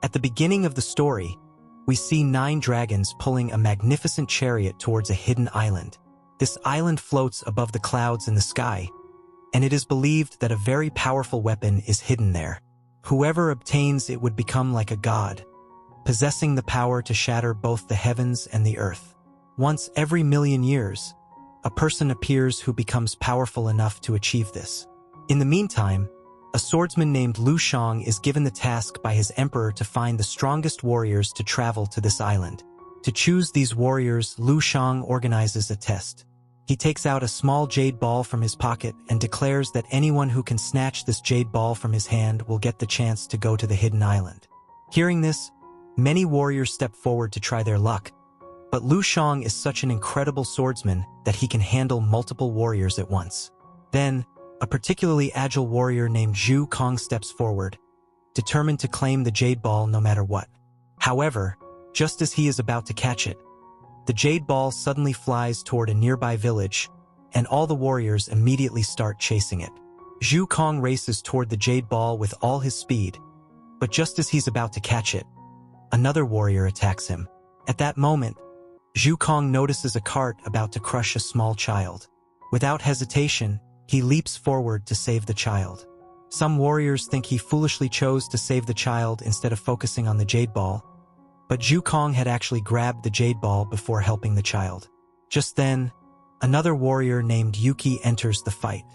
At the beginning of the story, we see 9 dragons pulling a magnificent chariot towards a hidden island. This island floats above the clouds in the sky, and it is believed that a very powerful weapon is hidden there. Whoever obtains it would become like a god, possessing the power to shatter both the heavens and the earth. Once every million years, a person appears who becomes powerful enough to achieve this. In the meantime, a swordsman named Lu Shang is given the task by his emperor to find the strongest warriors to travel to this island. To choose these warriors, Lu Shang organizes a test. He takes out a small jade ball from his pocket and declares that anyone who can snatch this jade ball from his hand will get the chance to go to the hidden island. Hearing this, many warriors step forward to try their luck, but Lu Shang is such an incredible swordsman that he can handle multiple warriors at once. Then, a particularly agile warrior named Zhu Kong steps forward, determined to claim the jade ball no matter what. However, just as he is about to catch it, the jade ball suddenly flies toward a nearby village, and all the warriors immediately start chasing it. Zhu Kong races toward the jade ball with all his speed, but just as he's about to catch it, another warrior attacks him. At that moment, Zhu Kong notices a cart about to crush a small child. Without hesitation, he leaps forward to save the child. Some warriors think he foolishly chose to save the child instead of focusing on the jade ball, but Zhu Kong had actually grabbed the jade ball before helping the child. Just then, another warrior named Yuki enters the fight.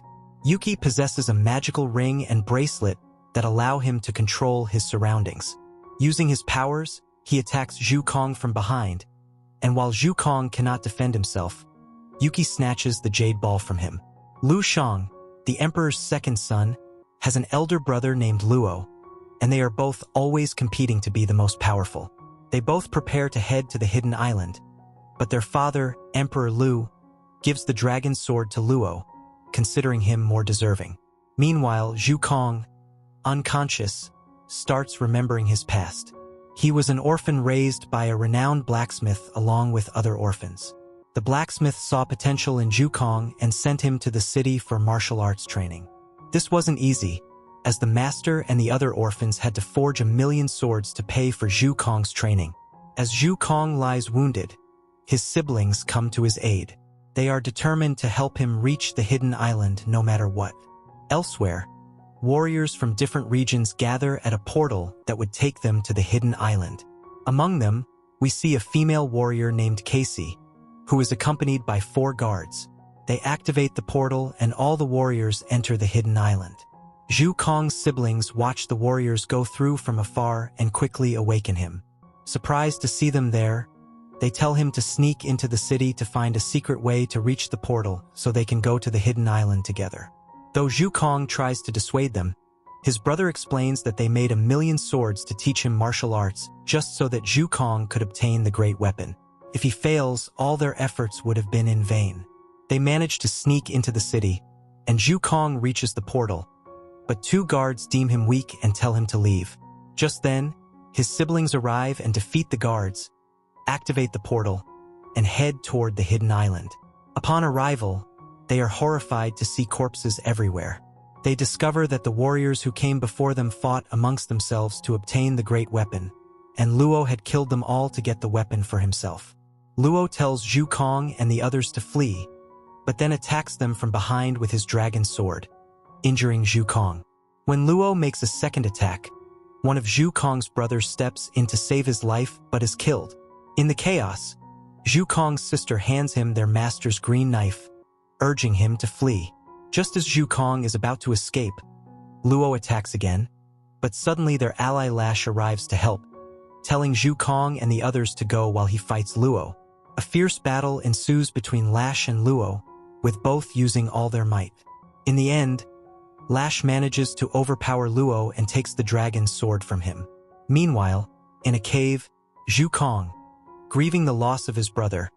Yuki possesses a magical ring and bracelet that allow him to control his surroundings. Using his powers, he attacks Zhu Kong from behind, and while Zhu Kong cannot defend himself, Yuki snatches the jade ball from him. Lu Shang, the emperor's second son, has an elder brother named Luo, and they are both always competing to be the most powerful. They both prepare to head to the hidden island, but their father, Emperor Lu, gives the dragon sword to Luo, considering him more deserving. Meanwhile, Zhu Kong, unconscious, starts remembering his past. He was an orphan raised by a renowned blacksmith along with other orphans. The blacksmith saw potential in Zhu Kong and sent him to the city for martial arts training. This wasn't easy, as the master and the other orphans had to forge 1,000,000 swords to pay for Zhu Kong's training. As Zhu Kong lies wounded, his siblings come to his aid. They are determined to help him reach the hidden island no matter what. Elsewhere, warriors from different regions gather at a portal that would take them to the hidden island. Among them, we see a female warrior named Casey, who is accompanied by 4 guards. They activate the portal and all the warriors enter the hidden island. Zhu Kong's siblings watch the warriors go through from afar and quickly awaken him. Surprised to see them there, they tell him to sneak into the city to find a secret way to reach the portal so they can go to the hidden island together. Though Zhu Kong tries to dissuade them, his brother explains that they made 1,000,000 swords to teach him martial arts just so that Zhu Kong could obtain the great weapon. If he fails, all their efforts would have been in vain. They manage to sneak into the city, and Zhu Kong reaches the portal, but 2 guards deem him weak and tell him to leave. Just then, his siblings arrive and defeat the guards, activate the portal, and head toward the hidden island. Upon arrival, they are horrified to see corpses everywhere. They discover that the warriors who came before them fought amongst themselves to obtain the great weapon, and Luo had killed them all to get the weapon for himself. Luo tells Zhu Kong and the others to flee, but then attacks them from behind with his dragon sword, injuring Zhu Kong. When Luo makes a second attack, one of Zhu Kong's brothers steps in to save his life but is killed. In the chaos, Zhu Kong's sister hands him their master's green knife, urging him to flee. Just as Zhu Kong is about to escape, Luo attacks again, but suddenly their ally Lash arrives to help, telling Zhu Kong and the others to go while he fights Luo. A fierce battle ensues between Lash and Luo, with both using all their might. In the end, Lash manages to overpower Luo and takes the dragon's sword from him. Meanwhile, in a cave, Zhu Kong, grieving the loss of his brother,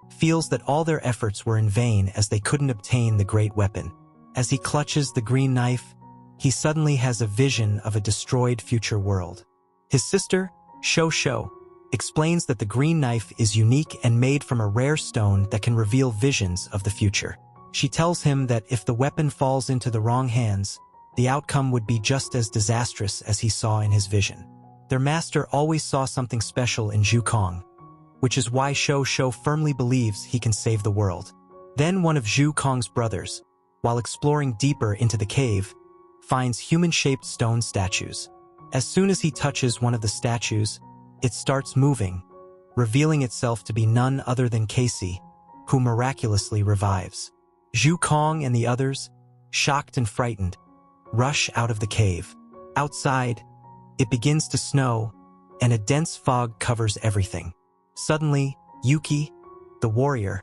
feels that all their efforts were in vain as they couldn't obtain the great weapon. As he clutches the green knife, he suddenly has a vision of a destroyed future world. His sister, Shou, explains that the green knife is unique and made from a rare stone that can reveal visions of the future. She tells him that if the weapon falls into the wrong hands, the outcome would be just as disastrous as he saw in his vision. Their master always saw something special in Zhu Kong, which is why Shou Shou firmly believes he can save the world. Then one of Zhu Kong's brothers, while exploring deeper into the cave, finds human-shaped stone statues. As soon as he touches one of the statues, it starts moving, revealing itself to be none other than Casey, who miraculously revives. Zhu Kong and the others, shocked and frightened, rush out of the cave. Outside, it begins to snow, and a dense fog covers everything. Suddenly, Yuki, the warrior,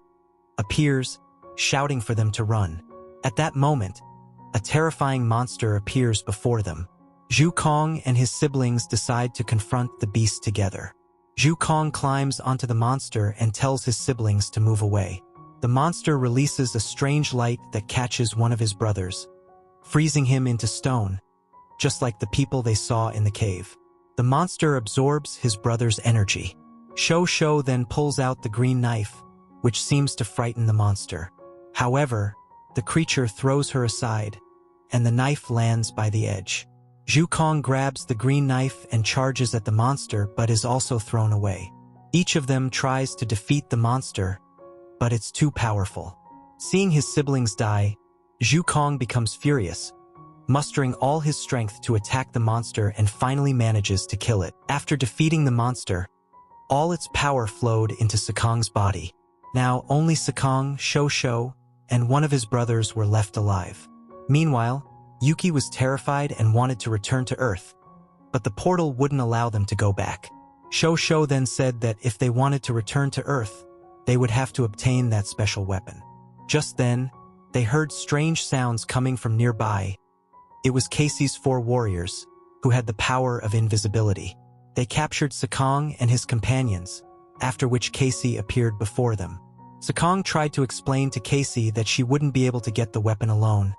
appears, shouting for them to run. At that moment, a terrifying monster appears before them. Zhu Kong and his siblings decide to confront the beast together. Zhu Kong climbs onto the monster and tells his siblings to move away. The monster releases a strange light that catches one of his brothers, freezing him into stone, just like the people they saw in the cave. The monster absorbs his brother's energy. Shou Shou then pulls out the green knife, which seems to frighten the monster. However, the creature throws her aside, and the knife lands by the edge. Zhu Kong grabs the green knife and charges at the monster but is also thrown away. Each of them tries to defeat the monster, but it's too powerful. Seeing his siblings die, Zhu Kong becomes furious, mustering all his strength to attack the monster and finally manages to kill it. After defeating the monster, all its power flowed into Sekong's body. Now only Sekong, Shou Shou, and one of his brothers were left alive. Meanwhile, Yuki was terrified and wanted to return to Earth, but the portal wouldn't allow them to go back. Shou Shou then said that if they wanted to return to Earth, they would have to obtain that special weapon. Just then, they heard strange sounds coming from nearby. It was Casey's 4 warriors, who had the power of invisibility. They captured Sekong and his companions, after which Casey appeared before them. Sekong tried to explain to Casey that she wouldn't be able to get the weapon alone,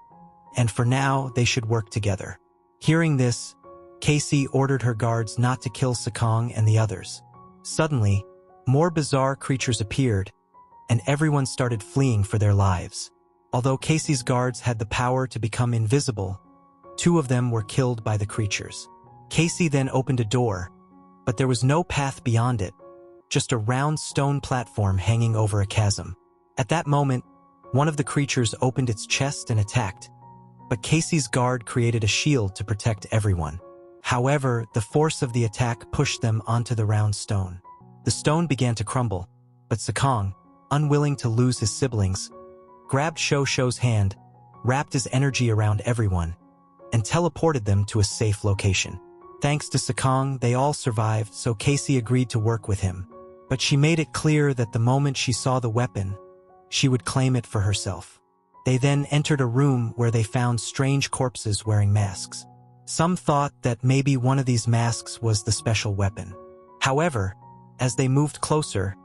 and for now they should work together. Hearing this, Casey ordered her guards not to kill Sekong and the others. Suddenly, more bizarre creatures appeared, and everyone started fleeing for their lives. Although Casey's guards had the power to become invisible, 2 of them were killed by the creatures. Casey then opened a door, but there was no path beyond it, just a round stone platform hanging over a chasm. At that moment, one of the creatures opened its chest and attacked, but Casey's guard created a shield to protect everyone. However, the force of the attack pushed them onto the round stone. The stone began to crumble, but Sekong, unwilling to lose his siblings, grabbed Shou Shou's hand, wrapped his energy around everyone, and teleported them to a safe location. Thanks to Sekong, they all survived, so Casey agreed to work with him. But she made it clear that the moment she saw the weapon, she would claim it for herself. They then entered a room where they found strange corpses wearing masks. Some thought that maybe one of these masks was the special weapon. However, as they moved closer,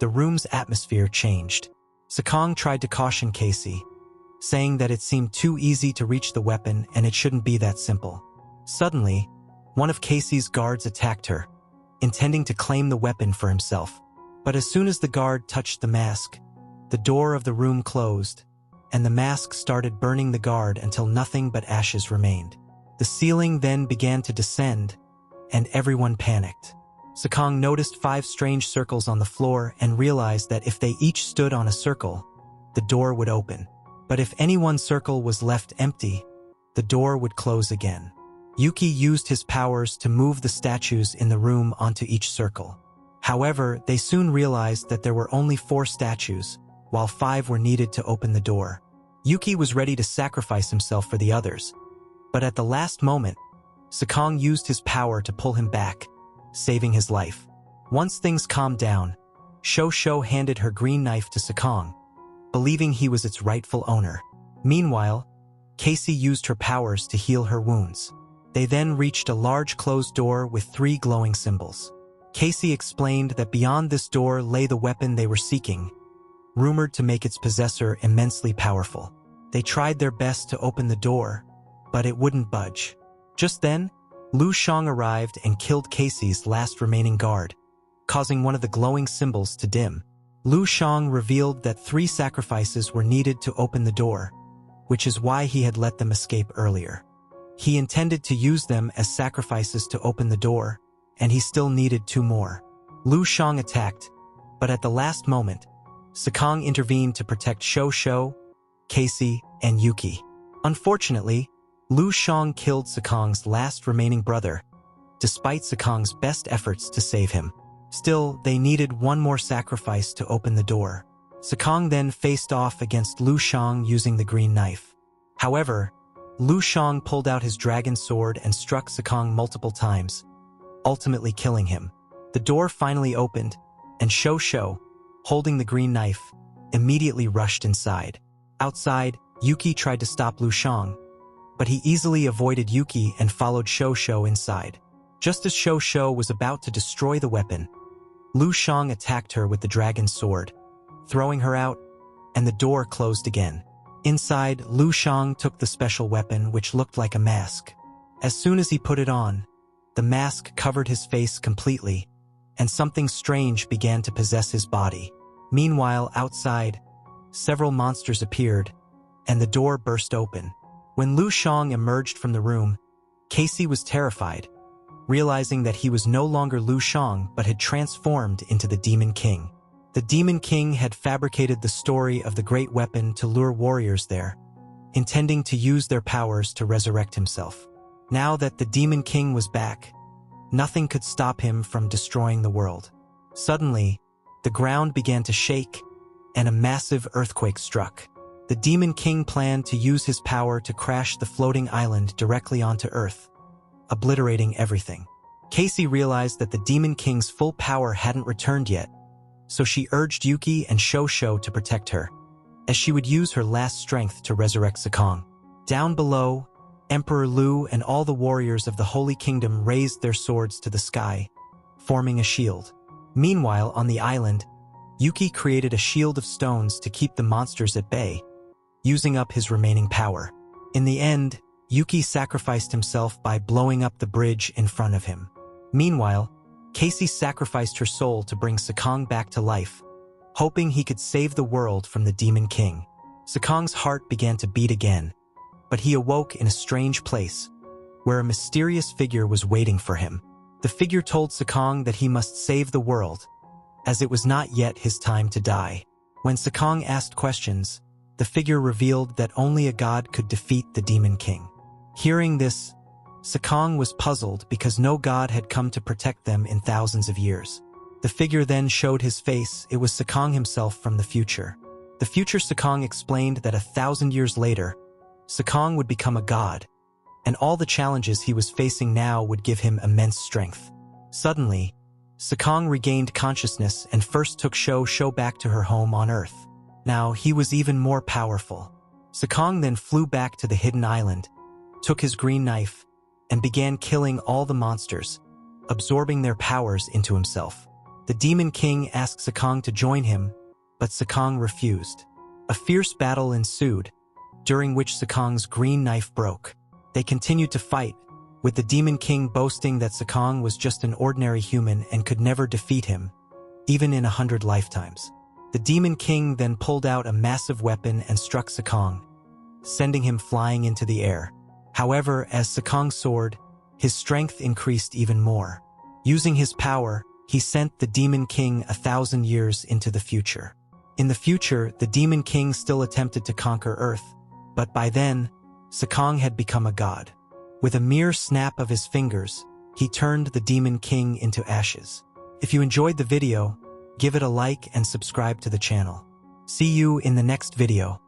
the room's atmosphere changed. Sekong tried to caution Casey, saying that it seemed too easy to reach the weapon and it shouldn't be that simple. Suddenly, one of Casey's guards attacked her, intending to claim the weapon for himself. But as soon as the guard touched the mask, the door of the room closed, and the mask started burning the guard until nothing but ashes remained. The ceiling then began to descend, and everyone panicked. Sekong noticed 5 strange circles on the floor and realized that if they each stood on a circle, the door would open. But if any one circle was left empty, the door would close again. Yuki used his powers to move the statues in the room onto each circle. However, they soon realized that there were only 4 statues, while 5 were needed to open the door. Yuki was ready to sacrifice himself for the others, but at the last moment, Sekong used his power to pull him back, saving his life. Once things calmed down, Shou Shou handed her green knife to Sekong, believing he was its rightful owner. Meanwhile, Casey used her powers to heal her wounds. They then reached a large closed door with 3 glowing symbols. Casey explained that beyond this door lay the weapon they were seeking, rumored to make its possessor immensely powerful. They tried their best to open the door, but it wouldn't budge. Just then, Lu Shang arrived and killed Casey's last remaining guard, causing one of the glowing symbols to dim. Lu Shang revealed that 3 sacrifices were needed to open the door, which is why he had let them escape earlier. He intended to use them as sacrifices to open the door, and he still needed 2 more. Lu Shang attacked, but at the last moment, Sekong intervened to protect Shou, Casey, and Yuki. Unfortunately, Lu Shang killed Sekong's last remaining brother, despite Sekong's best efforts to save him. Still, they needed 1 more sacrifice to open the door. Sekong then faced off against Lu Shang using the green knife. However, Lu Shang pulled out his dragon sword and struck Sekong multiple times, ultimately killing him. The door finally opened, and Shou, holding the green knife, immediately rushed inside. Outside, Yuki tried to stop Lu Shang, but he easily avoided Yuki and followed Shou inside. Just as Shou was about to destroy the weapon, Lu Shang attacked her with the dragon sword, throwing her out, and the door closed again. Inside, Lu Shang took the special weapon, which looked like a mask. As soon as he put it on, the mask covered his face completely, and something strange began to possess his body. Meanwhile, outside, several monsters appeared, and the door burst open. When Lu Shang emerged from the room, Casey was terrified, realizing that he was no longer Lu Shang but had transformed into the Demon King. The Demon King had fabricated the story of the great weapon to lure warriors there, intending to use their powers to resurrect himself. Now that the Demon King was back, nothing could stop him from destroying the world. Suddenly, the ground began to shake, and a massive earthquake struck. The Demon King planned to use his power to crash the floating island directly onto Earth, obliterating everything. Casey realized that the Demon King's full power hadn't returned yet, so she urged Yuki and Shou to protect her, as she would use her last strength to resurrect Sekong. Down below, Emperor Lu and all the warriors of the Holy Kingdom raised their swords to the sky, forming a shield. Meanwhile, on the island, Yuki created a shield of stones to keep the monsters at bay, using up his remaining power. In the end, Yuki sacrificed himself by blowing up the bridge in front of him. Meanwhile, Casey sacrificed her soul to bring Sekong back to life, hoping he could save the world from the Demon King. Sekong's heart began to beat again, but he awoke in a strange place, where a mysterious figure was waiting for him. The figure told Sekong that he must save the world, as it was not yet his time to die. When Sekong asked questions, the figure revealed that only a god could defeat the Demon King. Hearing this, Sekong was puzzled because no god had come to protect them in thousands of years. The figure then showed his face. It was Sekong himself from the future. The future Sekong explained that 1,000 years later, Sekong would become a god, and all the challenges he was facing now would give him immense strength. Suddenly, Sekong regained consciousness and first took Shou back to her home on Earth. Now he was even more powerful. Sekong then flew back to the hidden island, took his green knife, and began killing all the monsters, absorbing their powers into himself. The Demon King asked Sekong to join him, but Sekong refused. A fierce battle ensued, during which Sekong's green knife broke. They continued to fight, with the Demon King boasting that Sekong was just an ordinary human and could never defeat him, even in 100 lifetimes. The Demon King then pulled out a massive weapon and struck Sekong, sending him flying into the air. However, as Sekong soared, his strength increased even more. Using his power, he sent the Demon King 1,000 years into the future. In the future, the Demon King still attempted to conquer Earth, but by then, Sekong had become a god. With a mere snap of his fingers, he turned the Demon King into ashes. If you enjoyed the video, give it a like and subscribe to the channel. See you in the next video.